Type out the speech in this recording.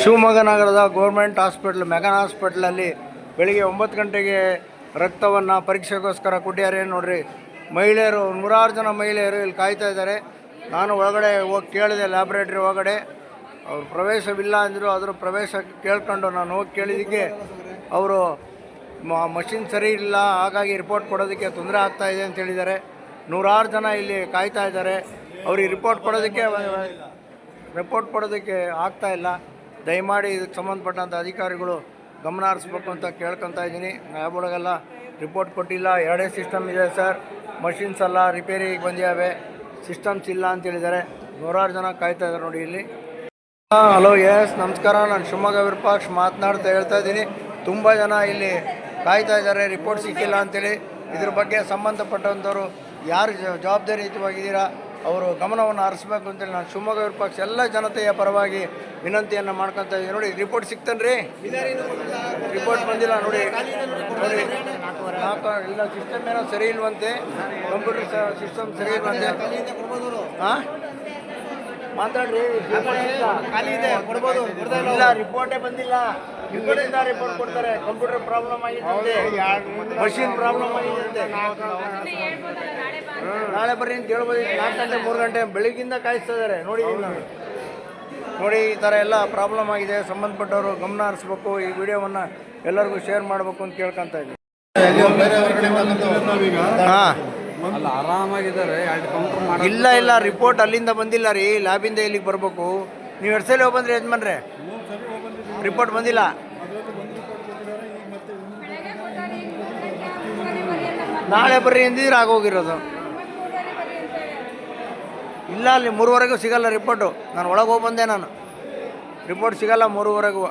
ಶಿವಮೊಗ್ಗ ನಗರದ government hospital McGann ಹಾಸ್ಪಿಟ್ಲಲ್ಲಿ ಬೆಳಿಗ್ಗೆ 9 ಗಂಟೆಗೆ ರಕ್ತವನ್ನು ಪರೀಕ್ಷೆಗೋಸ್ಕರ ಕೊಟ್ಟಿದ್ದಾರೆ ನೋಡ್ರಿ. ಮಹಿಳೆಯರು 106 ಜನ ಮಹಿಳೆಯರು ಇಲ್ಲಿ ಕಾಯ್ತಾ ಇದ್ದಾರೆ. ನಾನು ಒಳಗಡೆ ಹೋಗಿ ಕೇಳಿದೆ, ಲ್ಯಾಬ್ರೇಟ್ರಿ ಒಳಗಡೆ ಅವ್ರು ಪ್ರವೇಶವಿಲ್ಲ ಅಂದರು. ಅದರ ಪ್ರವೇಶ ಕೇಳ್ಕೊಂಡು ನಾನು ಹೋಗಿ ಕೇಳಿದ್ದಕ್ಕೆ ಅವರು ಮಷಿನ್ ಸರಿ ಇಲ್ಲ, ಹಾಗಾಗಿ ರಿಪೋರ್ಟ್ ಕೊಡೋದಕ್ಕೆ ತೊಂದರೆ ಆಗ್ತಾಯಿದೆ ಅಂತ ಹೇಳಿದ್ದಾರೆ. 106 ಜನ ಇಲ್ಲಿ ಕಾಯ್ತಾ ಇದ್ದಾರೆ. ಅವ್ರಿಗೆ ರಿಪೋರ್ಟ್ ಕೊಡೋದಕ್ಕೆ ಆಗ್ತಾಯಿಲ್ಲ. ದಯಮಾಡಿ ಇದಕ್ಕೆ ಸಂಬಂಧಪಟ್ಟಂಥ ಅಧಿಕಾರಿಗಳು ಗಮನ ಹರಿಸ್ಬೇಕು ಅಂತ ಕೇಳ್ಕೊತಾ ಇದ್ದೀನಿ. ಲ್ಯಾಬ್ ಒಳಗೆಲ್ಲ ರಿಪೋರ್ಟ್ ಕೊಟ್ಟಿಲ್ಲ. 2 ಸಿಸ್ಟಮ್ ಇದೆ ಸರ್, ಮಷಿನ್ಸ್ ಎಲ್ಲ ರಿಪೇರಿಗೆ ಬಂದಿದ್ದಾವೆ, ಸಿಸ್ಟಮ್ಸ್ ಇಲ್ಲ ಅಂತ ಹೇಳಿದ್ದಾರೆ. 106 ಜನ ಕಾಯ್ತಾ ಇದ್ದಾರೆ ನೋಡಿ ಇಲ್ಲಿ. ಹಲೋ, ಎಸ್ ನಮಸ್ಕಾರ. ನಾನು ಶಿವಮೊಗ್ಗ ವಿರೂಪಾಕ್ಷ ಮಾತನಾಡ್ತಾ ಹೇಳ್ತಾ ಇದ್ದೀನಿ. ತುಂಬ ಜನ ಇಲ್ಲಿ ಕಾಯ್ತಾ ಇದ್ದಾರೆ, ರಿಪೋರ್ಟ್ ಸಿಕ್ಕಿಲ್ಲ ಅಂತೇಳಿ. ಇದ್ರ ಬಗ್ಗೆ ಸಂಬಂಧಪಟ್ಟಂಥವ್ರು ಯಾರು ಜವಾಬ್ದಾರಿಯುತವಾಗಿದ್ದೀರಾ ಅವರು ಗಮನವನ್ನು ಹರಿಸ್ಬೇಕು ಅಂತೇಳಿ ನಾನು ಶಿವಮೊಗ್ಗ ವಿರೂಪಾಕ್ಷ ಎಲ್ಲ ಜನತೆಯ ಪರವಾಗಿ ವಿನಂತಿಯನ್ನು ಮಾಡ್ಕೊತಾ ಇದ್ದೀನಿ. ನೋಡಿ, ರಿಪೋರ್ಟ್ ಸಿಗ್ತಾನೆ ರೀ, ರಿಪೋರ್ಟ್ ಬಂದಿಲ್ಲ ನೋಡಿ. ಇಲ್ಲ, ಸಿಸ್ಟಮ್ ಏನೋ ಸರಿ ಇಲ್ವಂತೆ, ಕಂಪ್ಯೂಟರ್ ಸಿಸ್ಟಮ್ ಸರಿ ಇಲ್ವಂತೆ. ಹಾಂ, ಮಾತಾಡ್ರಿ. ಇಲ್ಲ, ರಿಪೋರ್ಟೇ ಬಂದಿಲ್ಲ. ರಿಪೋರ್ಟ್ ಕೊಡ್ತಾರೆ. ಕಂಪ್ಯೂಟರ್ ಪ್ರಾಬ್ಲಮ್ ಆಗಿದಂತೆ, ಮಷಿನ್ ಪ್ರಾಬ್ಲಮ್ ಆಗಿದಂತೆ. ನಾಳೆ ಬರ್ರಿ ಅಂತ ಹೇಳ್ಬೋದು. 4 ಗಂಟೆ 3 ಗಂಟೆ ಬೆಳಿಗ್ಗಿಂದ ಕಾಯಿಸ್ತಾ ಇದ್ದಾರೆ. ನೋಡಿ, ಈ ಥರ ಎಲ್ಲ ಪ್ರಾಬ್ಲಮ್ ಆಗಿದೆ. ಸಂಬಂಧಪಟ್ಟವರು ಗಮನ ಹರಿಸ್ಬೇಕು. ಈ ವಿಡಿಯೋವನ್ನು ಎಲ್ಲರಿಗೂ ಶೇರ್ ಮಾಡಬೇಕು ಅಂತ ಕೇಳ್ಕೊತಾ ಇದ್ದೀನಿ. ಹಾಂ, ಆರಾಮಾಗಿದ್ದಾರೆ. ಇಲ್ಲ, ರಿಪೋರ್ಟ್ ಅಲ್ಲಿಂದ ಬಂದಿಲ್ಲ ರೀ, ಲ್ಯಾಬಿಂದ ಇಲ್ಲಿಗೆ ಬರಬೇಕು. ನೀವು 2 ಸಲ ಬಂದ್ರಿ ಯಜಮಾನ್ರೆ, ರಿಪೋರ್ಟ್ ಬಂದಿಲ್ಲ. ನಾಳೆ ಬರ್ರಿ ಎಂದಿದ್ರೆ ಆಗೋಗಿರೋದು. ಇಲ್ಲ, ಅಲ್ಲಿ 3ವರೆಗೂ ಸಿಗಲ್ಲ ರಿಪೋರ್ಟು. ನಾನು ಒಳಗೆ ಹೋಗಿ ಬಂದೆ, ರಿಪೋರ್ಟ್ ಸಿಗಲ್ಲ 3ವರೆಗೂ.